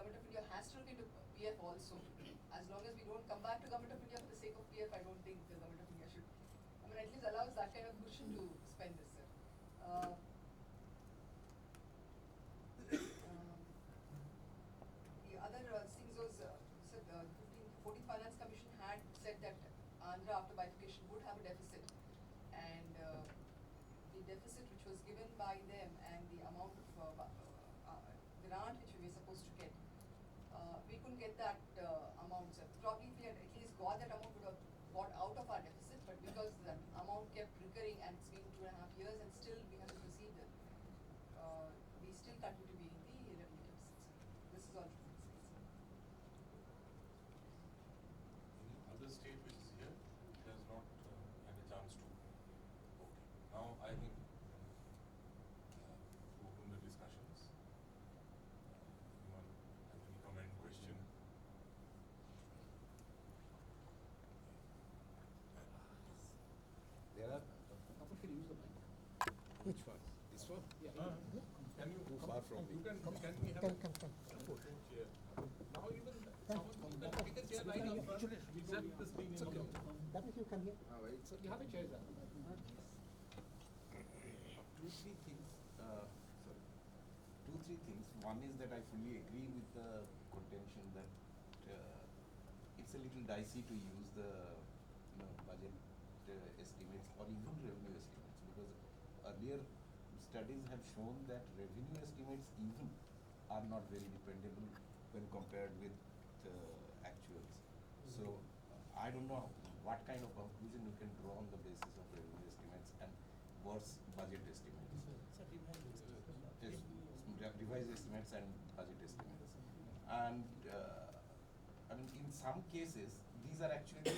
Government of India has to look into PF also. As long as we don't come back to Government of India for the sake of PF, I don't think the Government of India should, at least allows that kind of cushion to spend this, sir. The other things was, sir, the 14th Finance Commission had said that Andhra after bifurcation would have a deficit, and the deficit which was given by them and the amount of grant which we were supposed to get, we couldn't get that amount, sir. Probably if we had at least got that amount, we would have got out of our deficit, but because that amount kept recurring and it's been 2.5 years and still we haven't received it, we still continue to be in the revenue deficit, sir. This is all from my side, sir. Any other state which is here has not had a chance to. Okay. Now I think open the discussions. Anyone have any comment, question? There are. Papa, can you use the mic? Which one? This one? Yeah. Can you too far from me? Can we have a chair? Now even someone can take a chair right up front. Except the screen. It's okay. That if you come here. So you have a chair, sir. Two, three things. One is that I fully agree with the contention that it's a little dicey to use the budget estimates or even revenue estimates, because earlier studies have shown that revenue estimates even are not very dependable when compared with actuals. So I don't know what kind of conclusion you can draw on the basis of revenue estimates and worse budget estimates. Yes, revised estimates and budget estimates. And in some cases, these are actually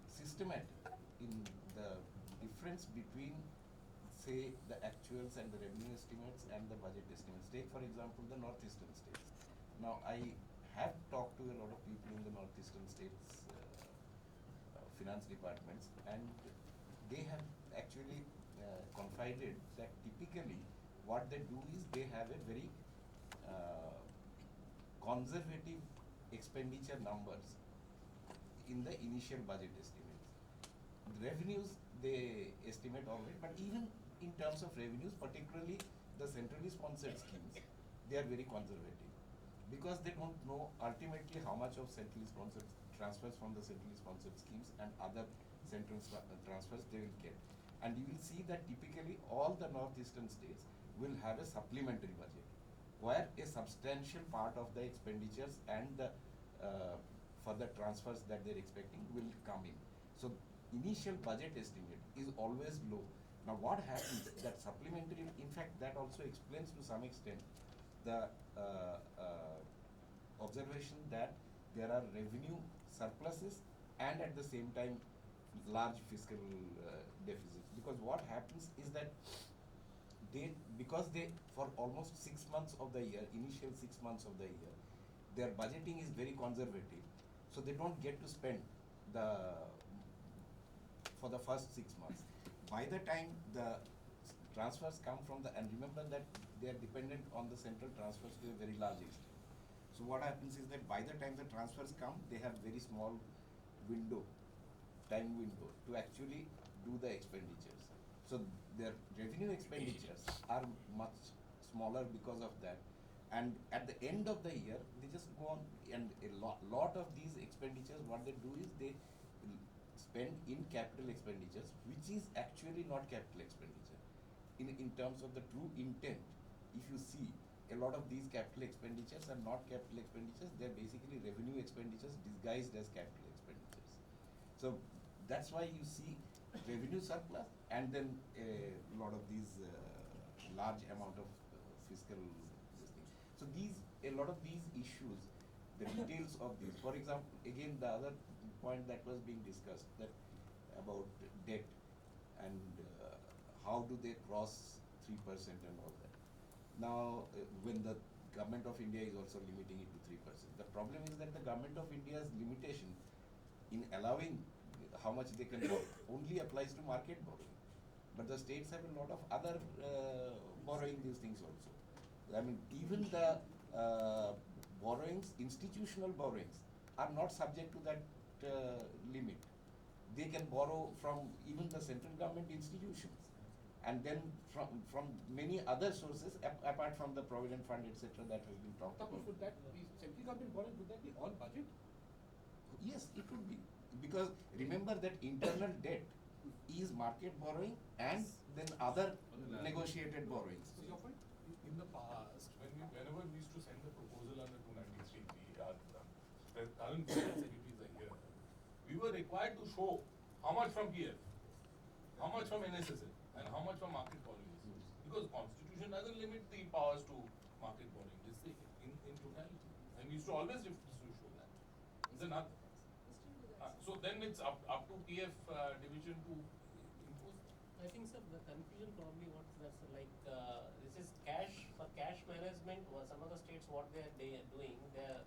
systematic in the difference between, say, the actuals and the revenue estimates and the budget estimates. Take, for example, the northeastern states. Now, I have talked to a lot of people in the northeastern states finance departments, and they have actually confided that typically what they do is they have a very conservative expenditure numbers in the initial budget estimates. The revenues they estimate already, but even in terms of revenues, particularly the centrally sponsored schemes, they are very conservative, because they don't know ultimately how much of centrally sponsored transfers from the centrally sponsored schemes and other central transfers they will get. And you will see that typically all the northeastern states will have a supplementary budget, where a substantial part of the expenditures and the further transfers that they're expecting will come in. So initial budget estimate is always low. Now what happens, that supplementary, in fact that also explains to some extent the observation that there are revenue surpluses and at the same time large fiscal deficits. Because what happens is that because they for almost 6 months of the year, initial 6 months of the year, their budgeting is very conservative, so they don't get to spend for the first 6 months. By the time the transfers come from and remember that they are dependent on the central transfers to a very large extent. So what happens is that by the time the transfers come, they have very small time window to actually do the expenditures. So their revenue expenditures are much smaller because of that. And at the end of the year, they just go on, and a lot of these expenditures, what they do is they spend in capital expenditures, which is actually not capital expenditure. In terms of the true intent, if you see, a lot of these capital expenditures are not capital expenditures, they're basically revenue expenditures disguised as capital expenditures. So that's why you see revenue surplus and then a lot of these large amount of fiscal things. So a lot of these issues, the details of these, for example, again the other point that was being discussed, that about debt and how do they cross 3% and all that. Now, when the government of India is also limiting it to 3%, the problem is that the government of India's limitation in allowing how much they can borrow only applies to market borrowing. But the states have a lot of other borrowing these things also. I mean, even the borrowings, institutional borrowings, are not subject to that limit. They can borrow from even the central government institutions, and then from many other sources apart from the provident fund, etc. that has been talked Tapos about. would that be central government borrowing, would that be on budget? Yes, it would be, because remember that internal debt is market borrowing and then other negotiated borrowings. What's your point? In the past, whenever we used to send the proposal under 293, the current finance secretaries are here, we were required to show how much from PF, how much from NSSL, and how much from market borrowings. Because Constitution doesn't limit the powers to market borrowing, it's in totality. And we used to always show that. Is there not? So then it's up to PF division to impose. I think, sir, the confusion probably what that's like, this is cash, for cash management, some of the states what they are doing, their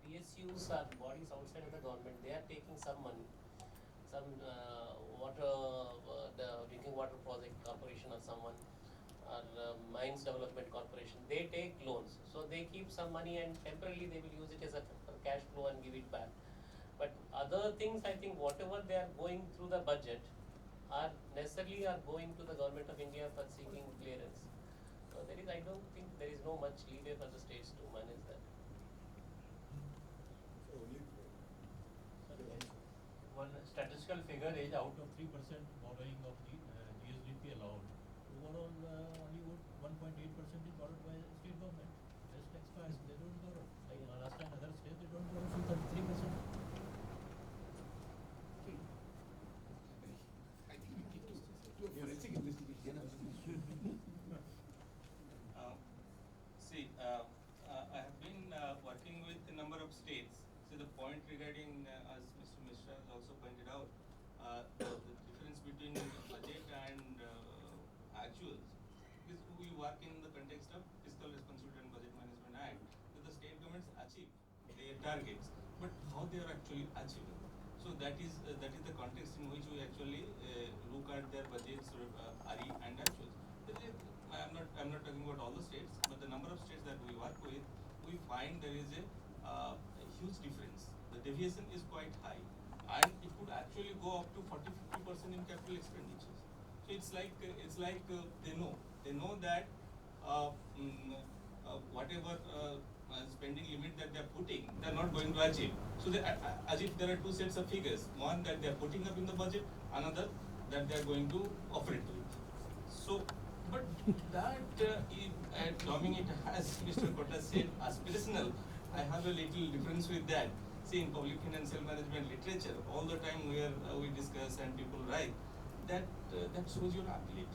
PSUs are bodies outside of the government, they are taking some money, some the drinking water project corporation or someone, or mines development corporation, they take loans, so they keep some money and temporarily they will use it as a cash flow and give it back. But other things, I think whatever they are going through the budget are necessarily going to the government of India for seeking clearance. So there is, I don't think there is no much leeway for the states to manage that. One statistical figure is out of 3% borrowing of the GSDP allowed. Overall, only 1.8% is borrowed by the state government. Rest taxpayers, they don't borrow. Like Maharashtra and other states, they don't borrow from 33%. I think we need to do a forensic investigation. I have been working with a number of states. So the point regarding, as Mr. Mishra has also pointed out, the difference between budget and actuals, because we work in the context of Fiscal Responsibility and Budget Management Act, that the state governments achieve their targets, but how they are actually achieving. So that is the context in which we actually look at their budgets, RE and actuals. I'm not talking about all the states, but the number of states that we work with, we find there is a huge difference. The deviation is quite high, and it could actually go up to 40-50% in capital expenditures. So it's like they know that whatever spending limit that they're putting, they're not going to achieve. So as if there are two sets of figures: one that they're putting up in the budget, another that they're going to operate with. So, but that terming it, as Mr. Kota said, aspirational, I have a little difference with that. See, in public financial management literature, all the time we discuss and people write that shows your ability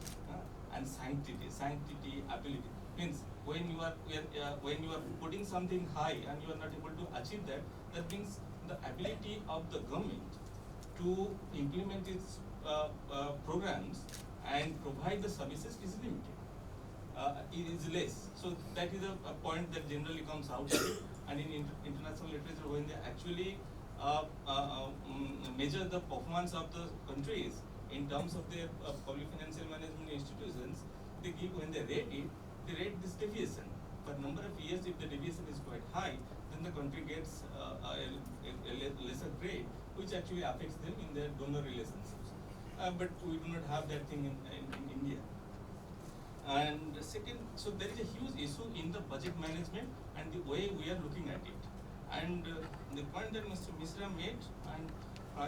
and sanctity, ability. Means when you are putting something high and you are not able to achieve that, that means the ability of the government to implement its programs and provide the services is limited. It is less. So that is a point that generally comes out. And in international literature, when they actually measure the performance of the countries in terms of their public financial management institutions, they give, when they rate it, they rate this deviation. For a number of years, if the deviation is quite high, then the country gets a lesser grade, which actually affects them in their donor relationships. But we do not have that thing in India. And second, so there is a huge issue in the budget management and the way we are looking at it. And the point that Mr. Mishra made and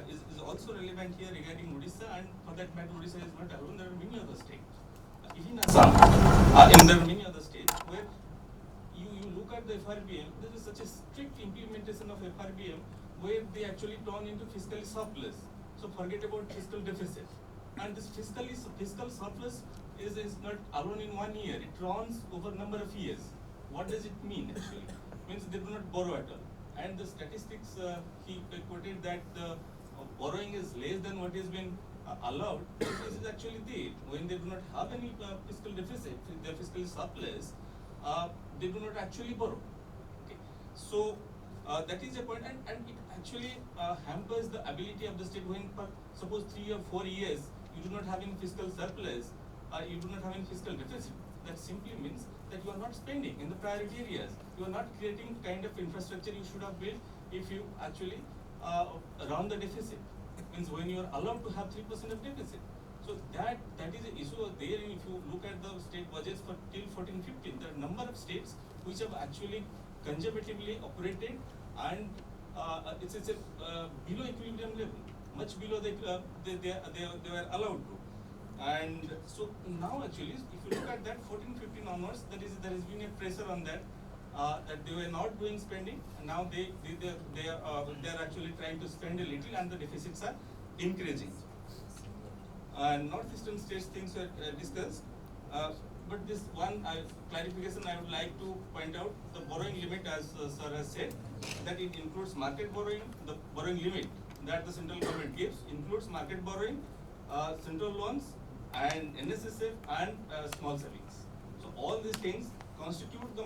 is also relevant here regarding Odisha, and for that matter, Odisha is not alone. There are many other states. Even Assam, and there are many other states where you look at the FRBM, there is such a strict implementation of FRBM where they actually turn into fiscal surplus. So forget about fiscal deficit. And this fiscal surplus is not alone in 1 year. It runs over a number of years. What does it mean actually? It means they do not borrow at all. And the statistics, he quoted that the borrowing is less than what has been allowed. This is actually there. When they do not have any fiscal deficit, their fiscal surplus, they do not actually borrow. Okay. So that is a point, and it actually hampers the ability of the state when, suppose 3 or 4 years, you do not have any fiscal surplus, you do not have any fiscal deficit. That simply means that you are not spending in the priority areas. You are not creating kind of infrastructure you should have built if you actually round the deficit. Means when you are allowed to have 3% of deficit. So that is the issue there. If you look at the state budgets for till 14-15, there are number of states which have actually conservatively operated and it's a below equilibrium level, much below they were allowed to. And so now actually, if you look at that 14-15 onwards, there has been a pressure on that that they were not doing spending, and now they are actually trying to spend a little, and the deficits are increasing. Northeastern states things were discussed, but this one clarification I would like to point out: the borrowing limit, as sir has said, that it includes market borrowing. The borrowing limit that the central government gives includes market borrowing, central loans, and NSSF and small savings. So all these things constitute the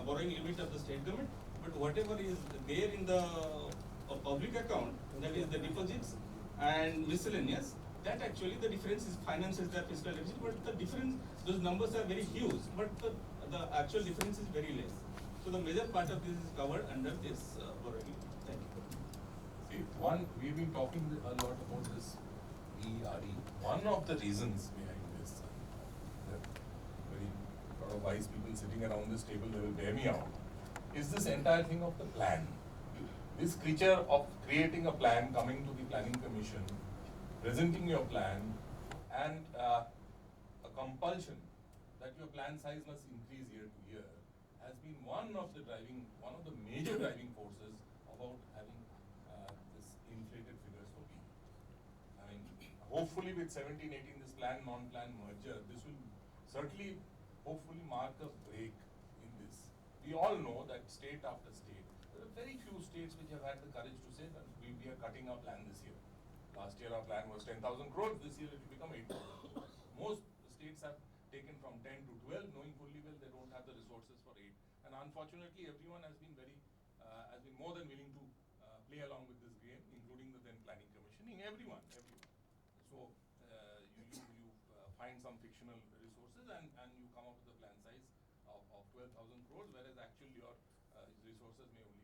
borrowing limit of the state government. But whatever is there in the public account, that is the deposits and miscellaneous, that actually the difference is finances their fiscal deficit. But the difference, those numbers are very huge, but the actual difference is very less. So the major part of this is covered under this borrowing limit. Thank you. See, one, we've been talking a lot about this ERE. One of the reasons behind this, very lot of wise people sitting around this table, they will bear me out, is this entire thing of the plan. This creature of creating a plan, coming to the planning commission, presenting your plan, and a compulsion that your plan size must increase year to year, has been one of the major driving forces about having this inflated figures for people. I mean, hopefully with 17-18, this plan, non-plan merger, this will certainly, hopefully mark a break in this. We all know that state after state, there are very few states which have had the courage to say that we are cutting our plan this year. Last year our plan was 10,000 crores, this year it will become 8,000 crores. Most states have taken from 10 to 12, knowing fully well they don't have the resources for 8. And unfortunately, everyone has been more than willing to play along with this game, including the then planning commissioning, everyone. So you find some fictional resources and you come up with a plan size of 12,000 crores, whereas actually your resources may only